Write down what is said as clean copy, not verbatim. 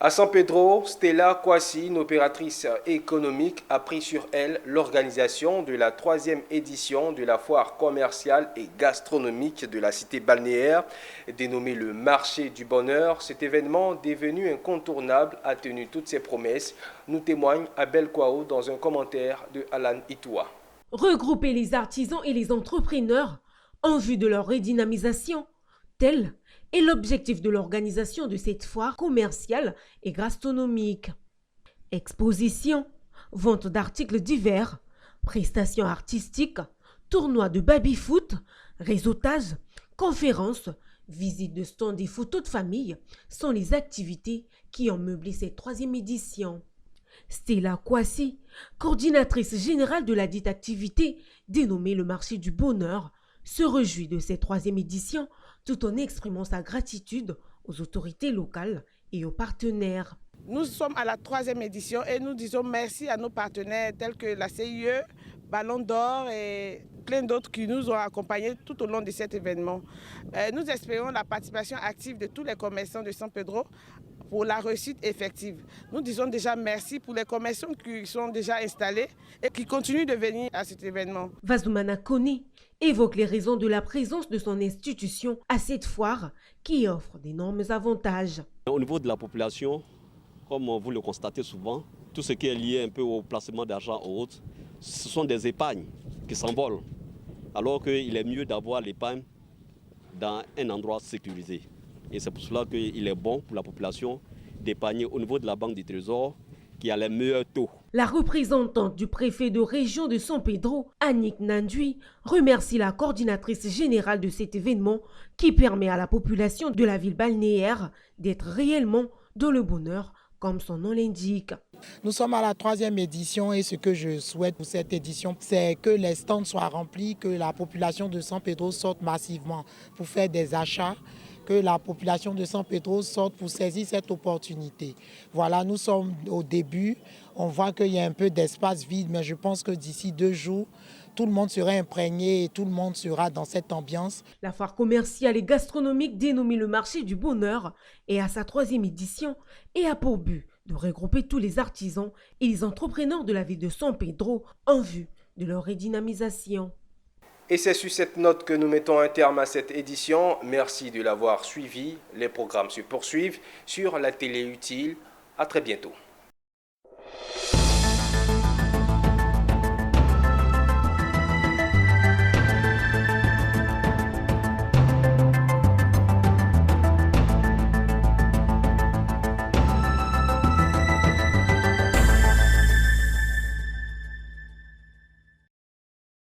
À San Pedro, Stella Kwasi, une opératrice économique, a pris sur elle l'organisation de la 3e édition de la foire commerciale et gastronomique de la cité balnéaire, dénommée le Marché du Bonheur. Cet événement, devenu incontournable, a tenu toutes ses promesses, nous témoigne Abel Kwao dans un commentaire de Alan Itoua. Regrouper les artisans et les entrepreneurs en vue de leur redynamisation, tel est l'objectif de l'organisation de cette foire commerciale et gastronomique. Exposition, vente d'articles divers, prestations artistiques, tournois de baby-foot, réseautage, conférences, visites de stands et photos de famille sont les activités qui ont meublé cette 3e édition. Stella Kwasi, coordinatrice générale de la dite activité dénommée le Marché du Bonheur, se réjouit de cette 3e édition tout en exprimant sa gratitude aux autorités locales et aux partenaires. Nous sommes à la 3e édition et nous disons merci à nos partenaires tels que la CIE, Ballon d'Or et plein d'autres qui nous ont accompagnés tout au long de cet événement. Nous espérons la participation active de tous les commerçants de San Pedro pour la réussite effective. Nous disons déjà merci pour les commerçants qui sont déjà installés et qui continuent de venir à cet événement. Vazoumana Kone évoque les raisons de la présence de son institution à cette foire qui offre d'énormes avantages. Au niveau de la population, comme vous le constatez souvent, tout ce qui est lié un peu au placement d'argent ou autres, ce sont des épargnes qui s'envolent. Alors qu'il est mieux d'avoir l'épargne dans un endroit sécurisé. Et c'est pour cela qu'il est bon pour la population d'épargner au niveau de la Banque du Trésor qui a les meilleurs taux. La représentante du préfet de région de San Pedro, Annick Nandui, remercie la coordinatrice générale de cet événement qui permet à la population de la ville balnéaire d'être réellement dans le bonheur, comme son nom l'indique. Nous sommes à la 3e édition et ce que je souhaite pour cette édition, c'est que les stands soient remplis, que la population de San Pedro sorte massivement pour faire des achats, que la population de San Pedro sorte pour saisir cette opportunité. Voilà, nous sommes au début, on voit qu'il y a un peu d'espace vide, mais je pense que d'ici 2 jours, tout le monde sera imprégné et tout le monde sera dans cette ambiance. La foire commerciale et gastronomique dénommée le Marché du Bonheur est à sa 3e édition et a pour but de regrouper tous les artisans et les entrepreneurs de la ville de San Pedro en vue de leur redynamisation. Et c'est sur cette note que nous mettons un terme à cette édition. Merci de l'avoir suivi. Les programmes se poursuivent sur la télé utile. À très bientôt.